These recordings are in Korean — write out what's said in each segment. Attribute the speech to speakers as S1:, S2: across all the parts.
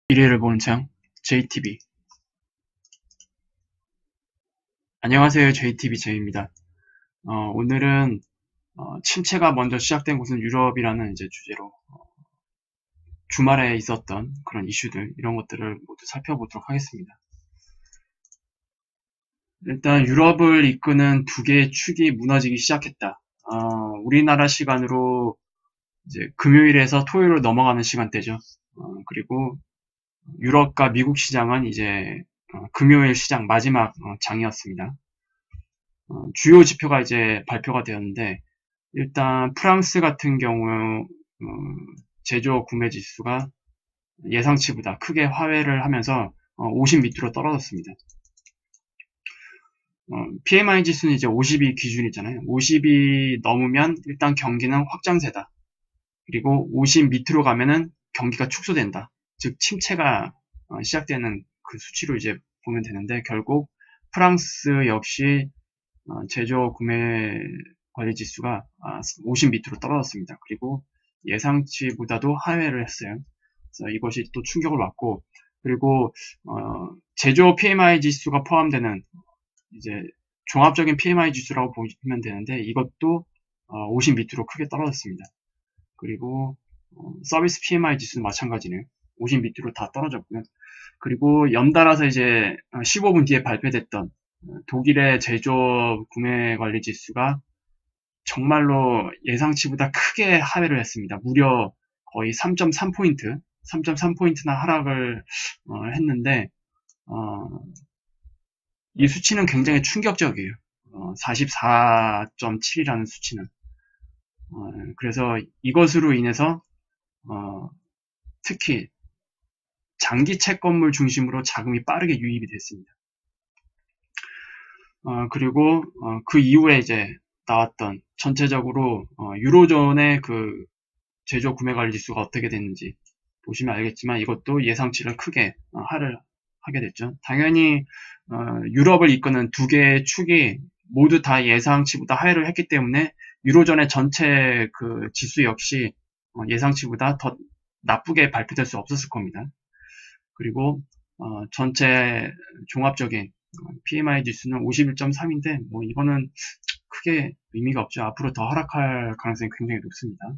S1: 미래를 보는 창 JTB. 안녕하세요. JTB 제이입니다. 오늘은 침체가 먼저 시작된 곳은 유럽이라는 이제 주제로 주말에 있었던 그런 이슈들, 이런 것들을 모두 살펴보도록 하겠습니다. 일단 유럽을 이끄는 두 개의 축이 무너지기 시작했다. 우리나라 시간으로 이제 금요일에서 토요일로 넘어가는 시간대죠. 그리고 유럽과 미국 시장은 이제 금요일 시장 마지막 장이었습니다. 주요 지표가 이제 발표가 되었는데, 일단 프랑스 같은 경우 제조 구매 지수가 예상치보다 크게 하회를 하면서 50 밑으로 떨어졌습니다. PMI 지수는 이제 50이 기준이잖아요. 50이 넘으면 일단 경기는 확장세다. 그리고 50 밑으로 가면은 경기가 축소된다. 즉 침체가 시작되는 그 수치로 이제 보면 되는데, 결국 프랑스 역시 제조 구매 관리 지수가 50 밑으로 떨어졌습니다. 그리고 예상치보다도 하회를 했어요. 그래서 이것이 또 충격을 받고, 그리고 제조 PMI 지수가 포함되는 이제 종합적인 PMI 지수라고 보시면 되는데, 이것도 50 밑으로 크게 떨어졌습니다. 그리고 서비스 PMI 지수는 마찬가지네요. 50 밑으로 다 떨어졌고요. 그리고 연달아서 이제 15분 뒤에 발표됐던 독일의 제조 구매 관리 지수가 정말로 예상치보다 크게 하회를 했습니다. 무려 거의 3.3포인트, 3.3포인트나 하락을 했는데, 이 수치는 굉장히 충격적이에요. 44.7이라는 수치는. 그래서 이것으로 인해서 특히 장기 채권물 중심으로 자금이 빠르게 유입이 됐습니다. 그리고 그 이후에 이제 나왔던 전체적으로 유로존의 그 제조 구매 관리 지수가 어떻게 됐는지 보시면 알겠지만, 이것도 예상치를 크게 하를 하게 됐죠. 당연히 유럽을 이끄는 두 개의 축이 모두 다 예상치보다 하회를 했기 때문에 유로존의 전체 그 지수 역시 예상치보다 더 나쁘게 발표될 수 없었을 겁니다. 그리고 전체 종합적인 PMI 지수는 51.3인데 뭐 이거는 크게 의미가 없죠. 앞으로 더 하락할 가능성이 굉장히 높습니다.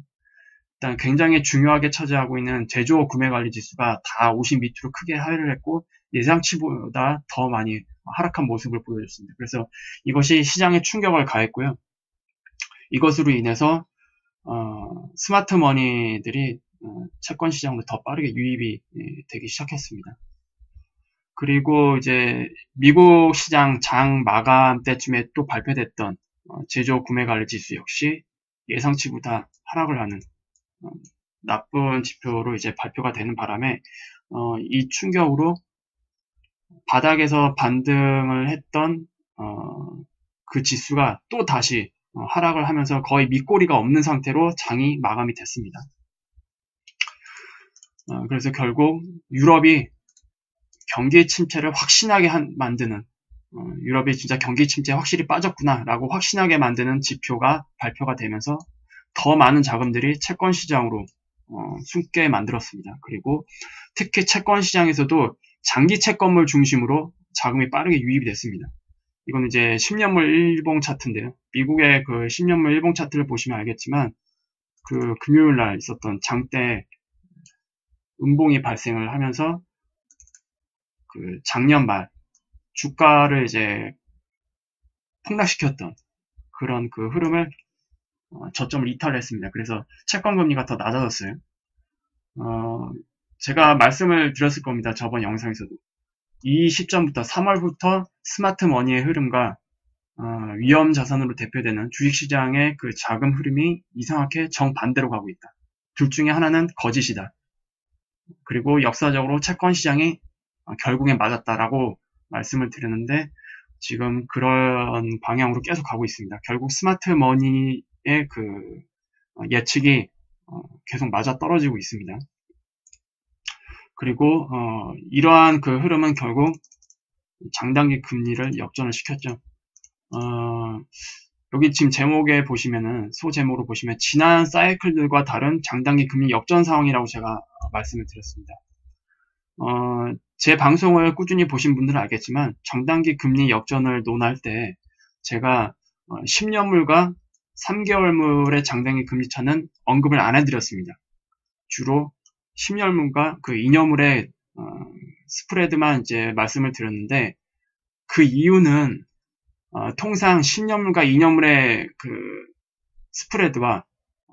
S1: 일단 굉장히 중요하게 차지하고 있는 제조 구매 관리 지수가 다 50 밑으로 크게 하회를 했고, 예상치보다 더 많이 하락한 모습을 보여줬습니다. 그래서 이것이 시장에 충격을 가했고요. 이것으로 인해서 스마트 머니들이 채권 시장으로 더 빠르게 유입이 되기 시작했습니다. 그리고 이제 미국 시장 장 마감 때쯤에 또 발표됐던 제조 구매 관리 지수 역시 예상치보다 하락을 하는 나쁜 지표로 이제 발표가 되는 바람에 이 충격으로 바닥에서 반등을 했던 그 지수가 또 다시 하락을 하면서 거의 밑꼬리가 없는 상태로 장이 마감이 됐습니다. 그래서 결국 유럽이 경기 침체를 확신하게 만드는, 유럽이 진짜 경기 침체에 확실히 빠졌구나 라고 확신하게 만드는 지표가 발표가 되면서 더 많은 자금들이 채권 시장으로 숨게 만들었습니다. 그리고 특히 채권 시장에서도 장기 채권물 중심으로 자금이 빠르게 유입이 됐습니다. 이건 이제 10년물 일봉 차트인데요. 미국의 그 10년물 일봉 차트를 보시면 알겠지만, 그 금요일 날 있었던 장 때 음봉이 발생을 하면서 그 작년 말 주가를 이제 폭락시켰던 그런 그 흐름을 저점을 이탈했습니다. 그래서 채권 금리가 더 낮아졌어요. 제가 말씀을 드렸을 겁니다. 저번 영상에서도. 이 시점부터 3월부터 스마트 머니의 흐름과 위험 자산으로 대표되는 주식시장의 그 자금 흐름이 이상하게 정반대로 가고 있다. 둘 중에 하나는 거짓이다. 그리고 역사적으로 채권 시장이 결국엔 맞았다라고 말씀을 드렸는데, 지금 그런 방향으로 계속 가고 있습니다. 결국 스마트 머니의 그 예측이 계속 맞아 떨어지고 있습니다. 그리고 이러한 그 흐름은 결국 장단기 금리를 역전을 시켰죠. 여기 지금 제목에 보시면은, 소제목으로 보시면 지난 사이클들과 다른 장단기 금리 역전 상황이라고 제가 말씀을 드렸습니다. 제 방송을 꾸준히 보신 분들은 알겠지만 정단기 금리 역전을 논할 때 제가 10년물과 3개월물의 장단기 금리 차는 언급을 안 해드렸습니다. 주로 10년물과 그 2년물의 스프레드만 이제 말씀을 드렸는데, 그 이유는 통상 10년물과 2년물의 그 스프레드와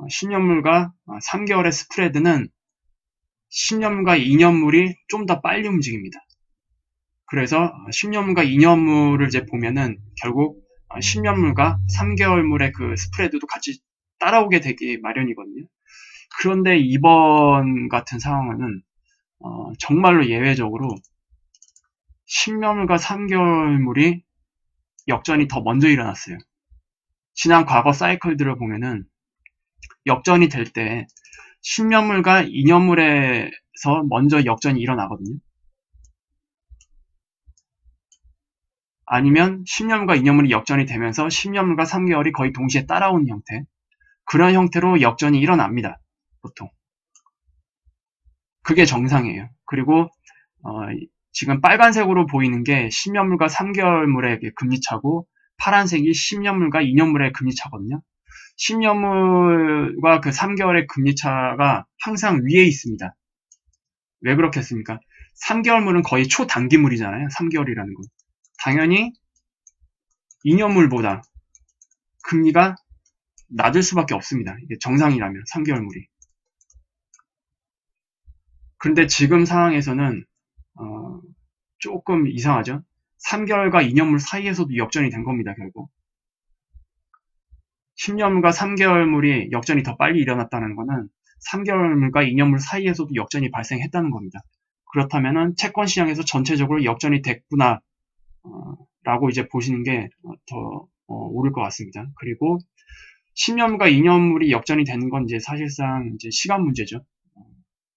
S1: 10년물과 3개월의 스프레드는 10년물과 2년물이 좀 더 빨리 움직입니다. 그래서 10년물과 2년물을 이제 보면은 결국 10년물과 3개월물의 그 스프레드도 같이 따라오게 되기 마련이거든요. 그런데 이번 같은 상황은 정말로 예외적으로 10년물과 3개월물이 역전이 더 먼저 일어났어요. 지난 과거 사이클들을 보면은 역전이 될 때 10년물과 2년물에서 먼저 역전이 일어나거든요. 아니면 10년물과 2년물이 역전이 되면서 10년물과 3개월이 거의 동시에 따라오는 형태, 그런 형태로 역전이 일어납니다. 보통 그게 정상이에요. 그리고 지금 빨간색으로 보이는 게 10년물과 3개월물의 금리차고, 파란색이 10년물과 2년물의 금리차거든요. 10년물과 그 3개월의 금리차가 항상 위에 있습니다. 왜 그렇겠습니까? 3개월물은 거의 초단기물이잖아요. 3개월이라는 건. 당연히 2년물보다 금리가 낮을 수밖에 없습니다. 이게 정상이라면 3개월물이. 그런데 지금 상황에서는 조금 이상하죠. 3개월과 2년물 사이에서도 역전이 된 겁니다. 결국 10년물과 3개월물이 역전이 더 빨리 일어났다는 것은 3개월물과 2년물 사이에서도 역전이 발생했다는 겁니다. 그렇다면 채권 시장에서 전체적으로 역전이 됐구나 라고 이제 보시는 게 더 옳을 것 같습니다. 그리고 10년물과 2년물이 역전이 되는 건 이제 사실상 이제 시간 문제죠.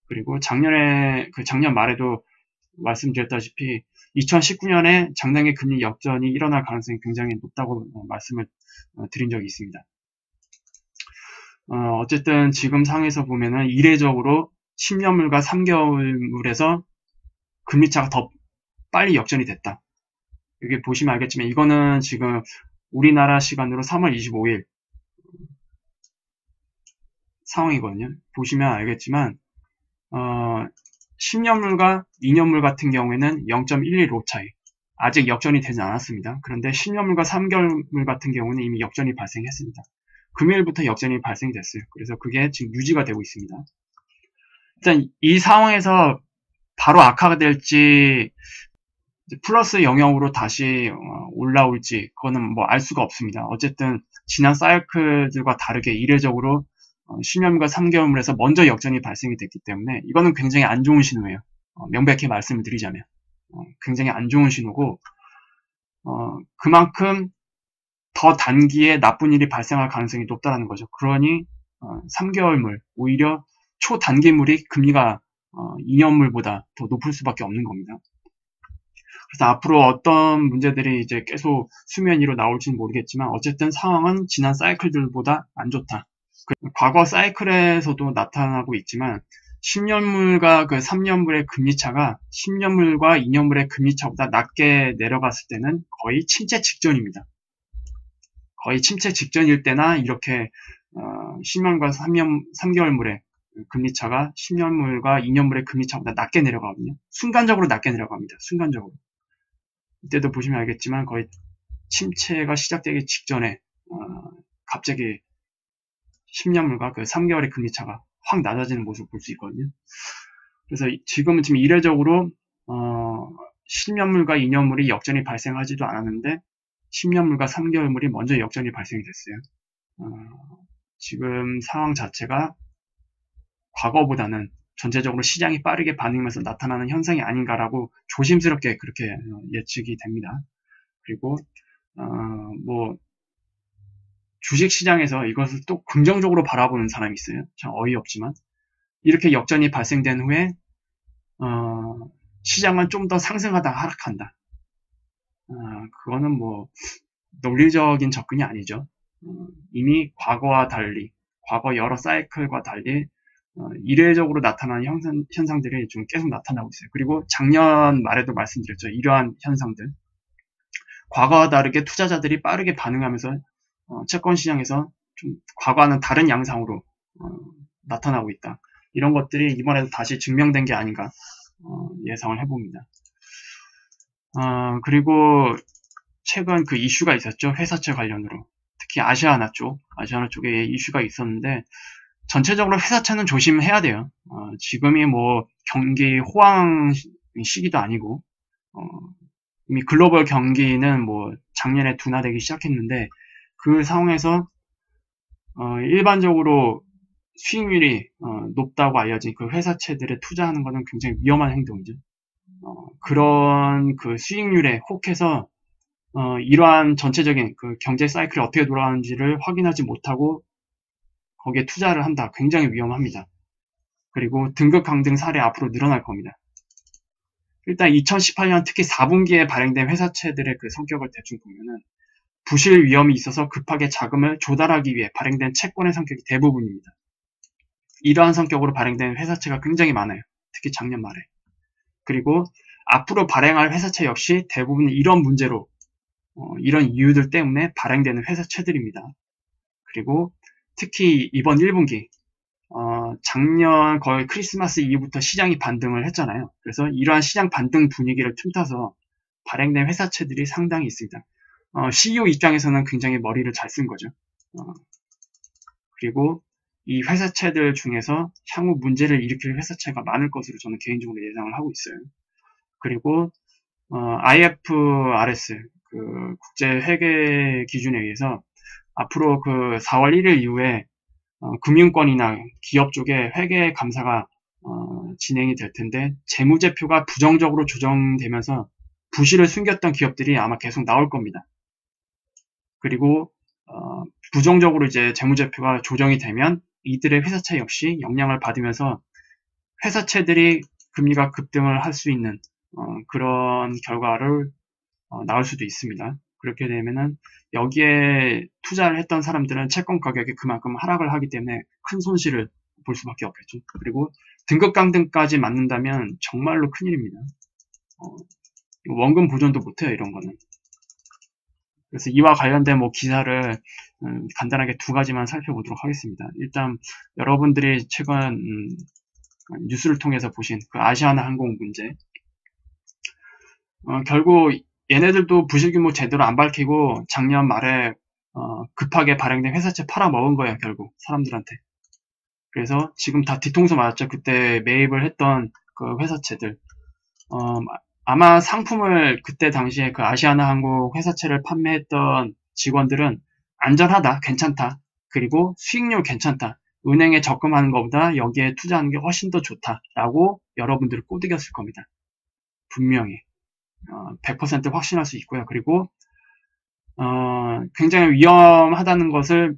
S1: 그리고 작년 말에도 말씀드렸다시피 2019년에 장단기 금리 역전이 일어날 가능성이 굉장히 높다고 말씀을 드린 적이 있습니다. 어쨌든 지금 상에서 보면은 이례적으로 10년물과 3개월물에서 금리차가 더 빨리 역전이 됐다. 여기 보시면 알겠지만 이거는 지금 우리나라 시간으로 3월 25일 상황이거든요. 보시면 알겠지만 10년물과 2년물 같은 경우에는 0.115 차이. 아직 역전이 되지 않았습니다. 그런데 10년물과 3개월물 같은 경우는 이미 역전이 발생했습니다. 금요일부터 역전이 발생됐어요. 그래서 그게 지금 유지가 되고 있습니다. 일단 이 상황에서 바로 악화가 될지 플러스 영역으로 다시 올라올지 그거는 뭐 알 수가 없습니다. 어쨌든 지난 사이클들과 다르게 이례적으로 10년물과 3개월물에서 먼저 역전이 발생이 됐기 때문에 이거는 굉장히 안 좋은 신호예요. 명백히 말씀을 드리자면 굉장히 안 좋은 신호고, 그만큼 더 단기에 나쁜 일이 발생할 가능성이 높다는 거죠. 그러니 3개월물, 오히려 초단기물이 금리가 2년물보다 더 높을 수밖에 없는 겁니다. 그래서 앞으로 어떤 문제들이 이제 계속 수면 위로 나올지는 모르겠지만 어쨌든 상황은 지난 사이클들보다 안 좋다. 과거 사이클에서도 나타나고 있지만 10년물과 그 3년물의 금리차가 10년물과 2년물의 금리차보다 낮게 내려갔을 때는 거의 침체 직전입니다. 거의 침체 직전일 때나 이렇게 10년과 3개월물의 금리차가 10년물과 2년물의 금리차보다 낮게 내려가거든요. 순간적으로 낮게 내려갑니다. 순간적으로. 이때도 보시면 알겠지만 거의 침체가 시작되기 직전에 갑자기 10년물과 그 3개월의 금리차가 확 낮아지는 모습을 볼 수 있거든요. 그래서 지금은 지금 이례적으로 10년물과 2년물이 역전이 발생하지도 않았는데 10년물과 3개월물이 먼저 역전이 발생이 됐어요. 지금 상황 자체가 과거보다는 전체적으로 시장이 빠르게 반응하면서 나타나는 현상이 아닌가라고 조심스럽게 그렇게 예측이 됩니다. 그리고 뭐 주식시장에서 이것을 또 긍정적으로 바라보는 사람이 있어요. 참 어이없지만 이렇게 역전이 발생된 후에 시장은 좀 더 상승하다가 하락한다. 그거는 뭐 논리적인 접근이 아니죠. 이미 과거와 달리, 과거 여러 사이클과 달리 이례적으로 나타나는 현상들이 좀 계속 나타나고 있어요. 그리고 작년 말에도 말씀드렸죠. 이러한 현상들. 과거와 다르게 투자자들이 빠르게 반응하면서 채권 시장에서 좀 과거와는 다른 양상으로 나타나고 있다. 이런 것들이 이번에도 다시 증명된 게 아닌가 예상을 해봅니다. 그리고 최근 그 이슈가 있었죠. 회사채 관련으로. 특히 아시아나 쪽에 이슈가 있었는데 전체적으로 회사채는 조심해야 돼요. 지금이 뭐 경기 호황 시기도 아니고 이미 글로벌 경기는 뭐 작년에 둔화되기 시작했는데 그 상황에서 일반적으로 수익률이 높다고 알려진 그 회사채들에 투자하는 것은 굉장히 위험한 행동이죠. 그런 그 수익률에 혹해서 이러한 전체적인 그 경제 사이클이 어떻게 돌아가는지를 확인하지 못하고 거기에 투자를 한다. 굉장히 위험합니다. 그리고 등급 강등 사례 앞으로 늘어날 겁니다. 일단 2018년 특히 4분기에 발행된 회사채들의 그 성격을 대충 보면은 부실 위험이 있어서 급하게 자금을 조달하기 위해 발행된 채권의 성격이 대부분입니다. 이러한 성격으로 발행된 회사채가 굉장히 많아요. 특히 작년 말에. 그리고 앞으로 발행할 회사채 역시 대부분 이런 문제로 이런 이유들 때문에 발행되는 회사채들입니다. 그리고 특히 이번 1분기 작년 거의 크리스마스 이후부터 시장이 반등을 했잖아요. 그래서 이러한 시장 반등 분위기를 틈타서 발행된 회사채들이 상당히 있습니다. CEO 입장에서는 굉장히 머리를 잘 쓴 거죠. 그리고 이 회사채들 중에서 향후 문제를 일으킬 회사채가 많을 것으로 저는 개인적으로 예상을 하고 있어요. 그리고 IFRS 그 국제 회계 기준에 의해서 앞으로 그 4월 1일 이후에 금융권이나 기업 쪽에 회계 감사가 진행이 될 텐데 재무제표가 부정적으로 조정되면서 부실을 숨겼던 기업들이 아마 계속 나올 겁니다. 그리고 부정적으로 이제 재무제표가 조정이 되면 이들의 회사채 역시 영향을 받으면서 회사채들이 금리가 급등을 할 수 있는 그런 결과를 나올 수도 있습니다. 그렇게 되면은 여기에 투자를 했던 사람들은 채권 가격이 그만큼 하락을 하기 때문에 큰 손실을 볼 수밖에 없겠죠. 그리고 등급 강등까지 맞는다면 정말로 큰일입니다. 원금 보존도 못해요, 이런 거는. 그래서 이와 관련된 뭐 기사를 간단하게 두 가지만 살펴보도록 하겠습니다. 일단 여러분들이 최근 뉴스를 통해서 보신 그 아시아나 항공 문제. 결국 얘네들도 부실 규모 제대로 안 밝히고 작년 말에 급하게 발행된 회사채 팔아먹은 거예요, 결국 사람들한테. 그래서 지금 다 뒤통수 맞았죠. 그때 매입을 했던 그 회사채들. 아마 상품을 그때 당시에 그 아시아나 항공 회사채를 판매했던 직원들은 안전하다, 괜찮다, 그리고 수익률 괜찮다, 은행에 적금하는 것보다 여기에 투자하는 게 훨씬 더 좋다라고 여러분들을 꼬드겼을 겁니다. 분명히 100% 확신할 수 있고요. 그리고 굉장히 위험하다는 것을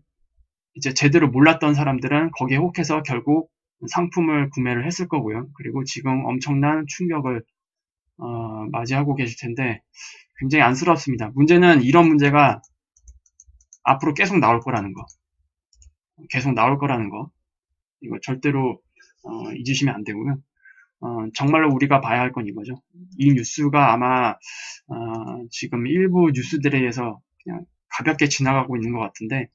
S1: 이제 제대로 몰랐던 사람들은 거기에 혹해서 결국 상품을 구매를 했을 거고요. 그리고 지금 엄청난 충격을 맞이하고 계실 텐데 굉장히 안쓰럽습니다. 문제는 이런 문제가 앞으로 계속 나올 거라는 거. 계속 나올 거라는 거. 이거 절대로 잊으시면 안 되고요. 정말로 우리가 봐야 할 건 이거죠. 이 뉴스가 아마 지금 일부 뉴스들에 의해서 그냥 가볍게 지나가고 있는 것 같은데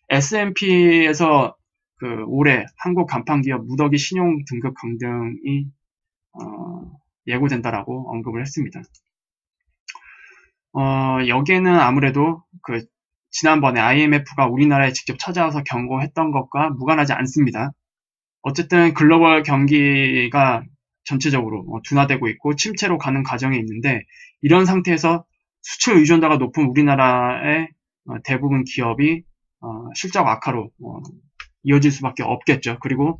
S1: S&P에서 그 올해 한국 간판기업 무더기 신용 등급 강등이 예고된다라고 언급을 했습니다. 여기에는 아무래도 그 지난번에 IMF가 우리나라에 직접 찾아와서 경고했던 것과 무관하지 않습니다. 어쨌든 글로벌 경기가 전체적으로 둔화되고 있고 침체로 가는 과정에 있는데 이런 상태에서 수출 의존도가 높은 우리나라의 대부분 기업이 실적 악화로 이어질 수밖에 없겠죠. 그리고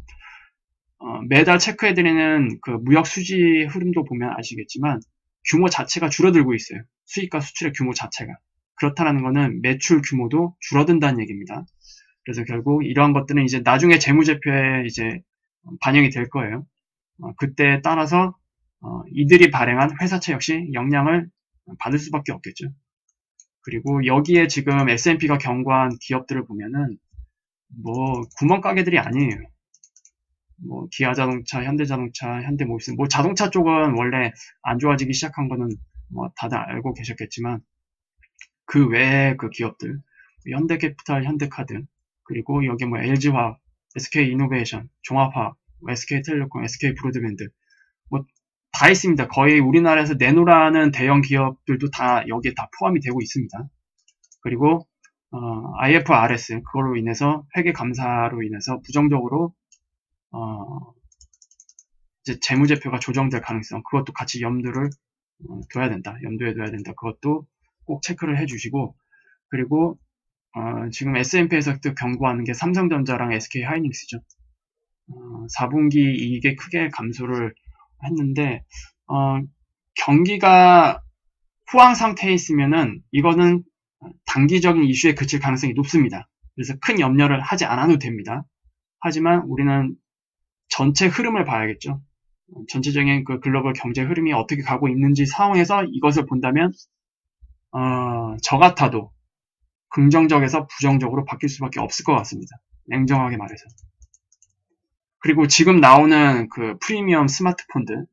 S1: 매달 체크해드리는 그 무역 수지 흐름도 보면 아시겠지만 규모 자체가 줄어들고 있어요. 수입과 수출의 규모 자체가. 그렇다는 것은 매출 규모도 줄어든다는 얘기입니다. 그래서 결국 이러한 것들은 이제 나중에 재무제표에 이제 반영이 될 거예요. 그때에 따라서 이들이 발행한 회사채 역시 영향을 받을 수밖에 없겠죠. 그리고 여기에 지금 S&P가 경고한 기업들을 보면은 뭐 구멍가게들이 아니에요. 뭐 기아자동차, 현대자동차, 현대모비스, 뭐 자동차 쪽은 원래 안 좋아지기 시작한 거는 뭐 다들 알고 계셨겠지만 그 외의 그 기업들, 현대캐피탈, 현대카드, 그리고 여기 뭐 LG화학, SK이노베이션, 종합화학, SK텔레콤, SK브로드밴드 뭐 다 있습니다. 거의 우리나라에서 내놓으라는 대형 기업들도 다 여기에 다 포함이 되고 있습니다. 그리고 IFRS 그걸로 인해서 회계 감사로 인해서 부정적으로 이제 재무제표가 조정될 가능성 그것도 같이 염두에 둬야 된다. 그것도 꼭 체크를 해주시고 그리고 지금 S&P에서 또 경고하는 게 삼성전자랑 SK하이닉스죠. 4분기 이익에 크게 감소를 했는데 경기가 호황 상태에 있으면은 이거는 단기적인 이슈에 그칠 가능성이 높습니다. 그래서 큰 염려를 하지 않아도 됩니다. 하지만 우리는 전체 흐름을 봐야겠죠. 전체적인 그 글로벌 경제 흐름이 어떻게 가고 있는지 상황에서 이것을 본다면 저 같아도 긍정적에서 부정적으로 바뀔 수밖에 없을 것 같습니다. 냉정하게 말해서. 그리고 지금 나오는 그 프리미엄 스마트폰들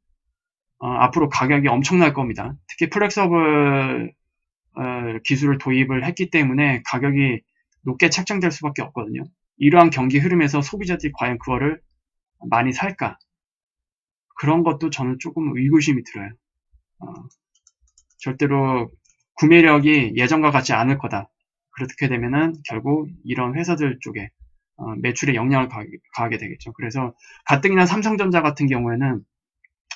S1: 앞으로 가격이 엄청날 겁니다. 특히 플렉서블 기술을 도입을 했기 때문에 가격이 높게 책정될 수밖에 없거든요. 이러한 경기 흐름에서 소비자들이 과연 그거를 많이 살까? 그런 것도 저는 조금 의구심이 들어요. 절대로 구매력이 예전과 같지 않을 거다. 그렇게 되면은 결국 이런 회사들 쪽에 매출에 영향을 가하게 되겠죠. 그래서 가뜩이나 삼성전자 같은 경우에는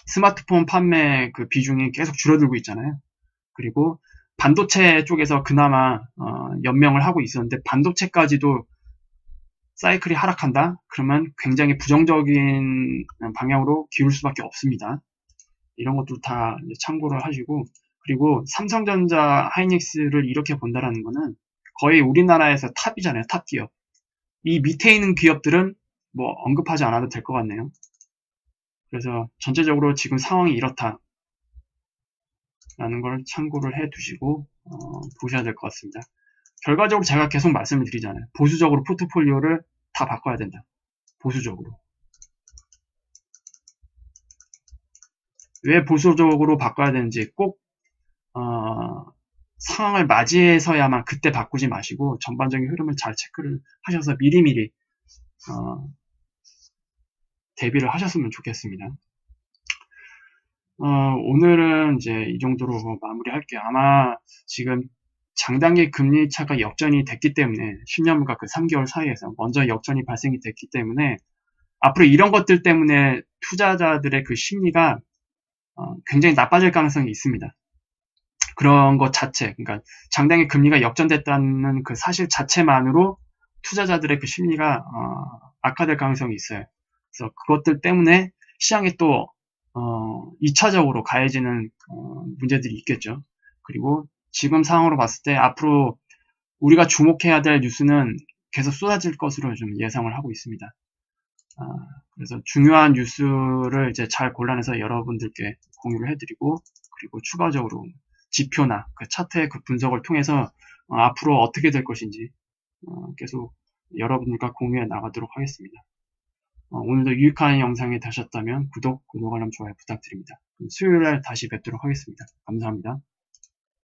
S1: 스마트폰 판매 그 비중이 계속 줄어들고 있잖아요. 그리고 반도체 쪽에서 그나마 연명을 하고 있었는데 반도체까지도 사이클이 하락한다? 그러면 굉장히 부정적인 방향으로 기울 수밖에 없습니다. 이런 것도 다 참고를 하시고 그리고 삼성전자, 하이닉스를 이렇게 본다라는 거는 거의 우리나라에서 탑이잖아요. 탑 기업. 이 밑에 있는 기업들은 뭐 언급하지 않아도 될 것 같네요. 그래서 전체적으로 지금 상황이 이렇다 라는 걸 참고를 해 두시고 보셔야 될 것 같습니다. 결과적으로 제가 계속 말씀을 드리잖아요. 보수적으로 포트폴리오를 다 바꿔야 된다. 보수적으로. 왜 보수적으로 바꿔야 되는지 꼭 상황을 맞이해서야만 그때 바꾸지 마시고 전반적인 흐름을 잘 체크를 하셔서 미리미리 대비를 하셨으면 좋겠습니다. 오늘은 이제 이 정도로 마무리할게요. 아마 지금 장단기 금리 차가 역전이 됐기 때문에 10년물과 그 3개월 사이에서 먼저 역전이 발생이 됐기 때문에 앞으로 이런 것들 때문에 투자자들의 그 심리가 굉장히 나빠질 가능성이 있습니다. 그런 것 자체, 그러니까 장단기 금리가 역전됐다는 그 사실 자체만으로 투자자들의 그 심리가 악화될 가능성이 있어요. 그래서 그것들 때문에 시장에 또 2차적으로 가해지는 문제들이 있겠죠. 그리고 지금 상황으로 봤을 때 앞으로 우리가 주목해야 될 뉴스는 계속 쏟아질 것으로 좀 예상을 하고 있습니다. 그래서 중요한 뉴스를 이제 잘 골라내서 여러분들께 공유를 해드리고 그리고 추가적으로 지표나 그 차트의 그 분석을 통해서 앞으로 어떻게 될 것인지 계속 여러분들과 공유해 나가도록 하겠습니다. 오늘도 유익한 영상이 되셨다면 구독, 알람, 좋아요 부탁드립니다. 수요일날 다시 뵙도록 하겠습니다. 감사합니다.